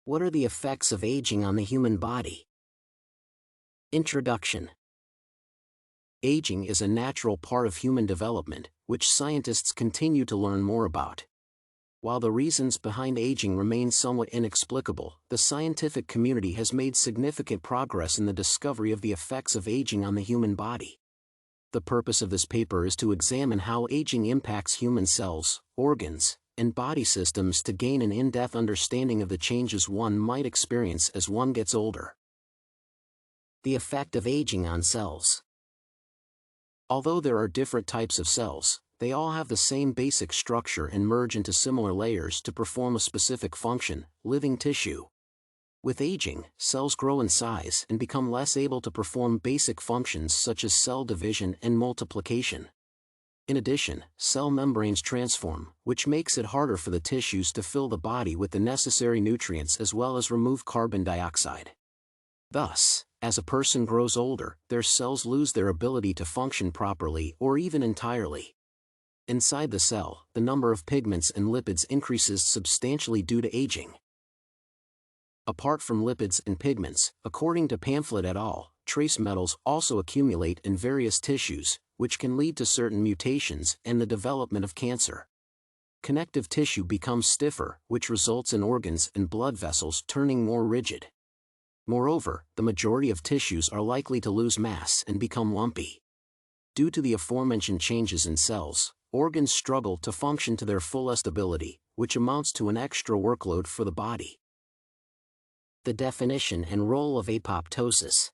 What are the effects of aging on the human body? Introduction. Aging is a natural part of human development, which scientists continue to learn more about. While the reasons behind aging remain somewhat inexplicable, the scientific community has made significant progress in the discovery of the effects of aging on the human body. The purpose of this paper is to examine how aging impacts human cells, organs, and body systems to gain an in-depth understanding of the changes one might experience as one gets older. The effect of aging on cells. Although there are different types of cells, they all have the same basic structure and merge into similar layers to perform a specific function: living tissue. With aging, cells grow in size and become less able to perform basic functions such as cell division and multiplication. In addition, cell membranes transform, which makes it harder for the tissues to fill the body with the necessary nutrients as well as remove carbon dioxide. Thus, as a person grows older, their cells lose their ability to function properly or even entirely. Inside the cell, the number of pigments and lipids increases substantially due to aging. Apart from lipids and pigments, according to Pamphlett et al., trace metals also accumulate in various tissues, which can lead to certain mutations and the development of cancer. Connective tissue becomes stiffer, which results in organs and blood vessels turning more rigid. Moreover, the majority of tissues are likely to lose mass and become lumpy. Due to the aforementioned changes in cells, organs struggle to function to their fullest ability, which amounts to an extra workload for the body. The definition and role of apoptosis.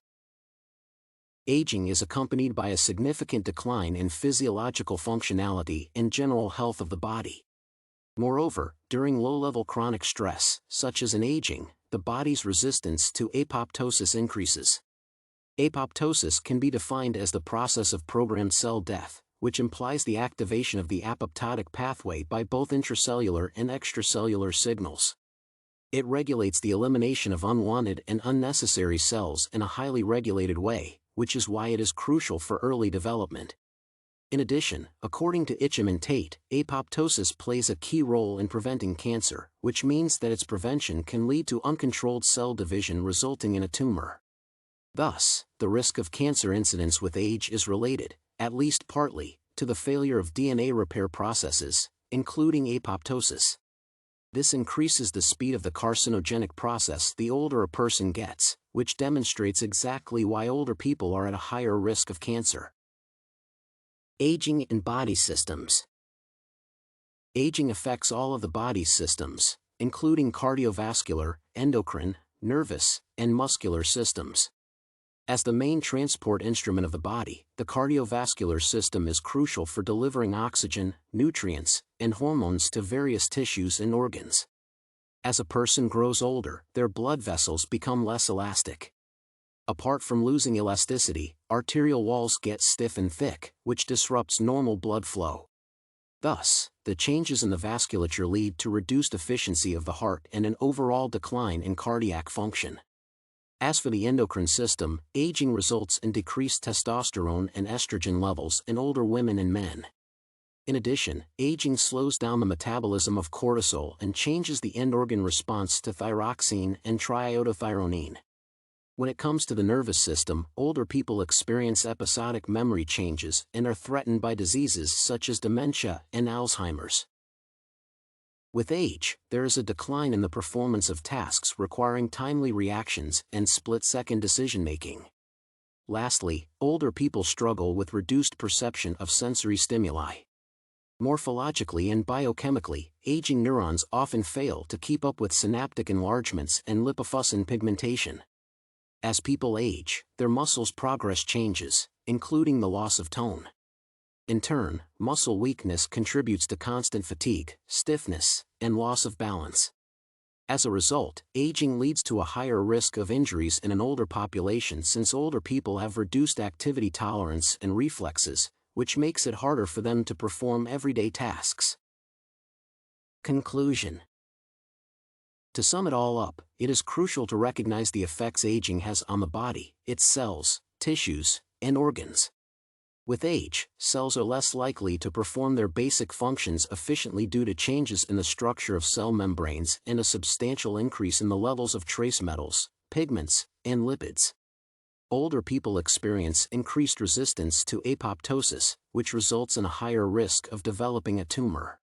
Aging is accompanied by a significant decline in physiological functionality and general health of the body. Moreover, during low-level chronic stress, such as in aging, the body's resistance to apoptosis increases. Apoptosis can be defined as the process of programmed cell death, which implies the activation of the apoptotic pathway by both intracellular and extracellular signals. It regulates the elimination of unwanted and unnecessary cells in a highly regulated way, which is why it is crucial for early development. In addition, according to Ichim and Tait, apoptosis plays a key role in preventing cancer, which means that its prevention can lead to uncontrolled cell division resulting in a tumor. Thus, the risk of cancer incidence with age is related, at least partly, to the failure of DNA repair processes, including apoptosis. This increases the speed of the carcinogenic process the older a person gets, which demonstrates exactly why older people are at a higher risk of cancer. Aging in body systems. Aging affects all of the body's systems, including cardiovascular, endocrine, nervous, and muscular systems. As the main transport instrument of the body, the cardiovascular system is crucial for delivering oxygen, nutrients, and hormones to various tissues and organs. As a person grows older, their blood vessels become less elastic. Apart from losing elasticity, arterial walls get stiff and thick, which disrupts normal blood flow. Thus, the changes in the vasculature lead to reduced efficiency of the heart and an overall decline in cardiac function. As for the endocrine system, aging results in decreased testosterone and estrogen levels in older women and men. In addition, aging slows down the metabolism of cortisol and changes the end organ response to thyroxine and triiodothyronine. When it comes to the nervous system, older people experience episodic memory changes and are threatened by diseases such as dementia and Alzheimer's. With age, there is a decline in the performance of tasks requiring timely reactions and split-second decision-making. Lastly, older people struggle with reduced perception of sensory stimuli. Morphologically and biochemically, aging neurons often fail to keep up with synaptic enlargements and lipofuscin pigmentation. As people age, their muscles' progress changes, including the loss of tone. In turn, muscle weakness contributes to constant fatigue, stiffness, and loss of balance. As a result, aging leads to a higher risk of injuries in an older population since older people have reduced activity tolerance and reflexes, which makes it harder for them to perform everyday tasks. Conclusion. To sum it all up, it is crucial to recognize the effects aging has on the body, its cells, tissues, and organs. With age, cells are less likely to perform their basic functions efficiently due to changes in the structure of cell membranes and a substantial increase in the levels of trace metals, pigments, and lipids. Older people experience increased resistance to apoptosis, which results in a higher risk of developing a tumor.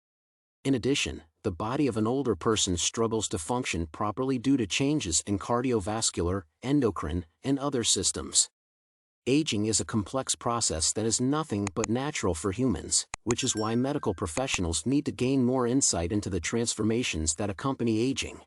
In addition, the body of an older person struggles to function properly due to changes in cardiovascular, endocrine, and other systems. Aging is a complex process that is nothing but natural for humans, which is why medical professionals need to gain more insight into the transformations that accompany aging.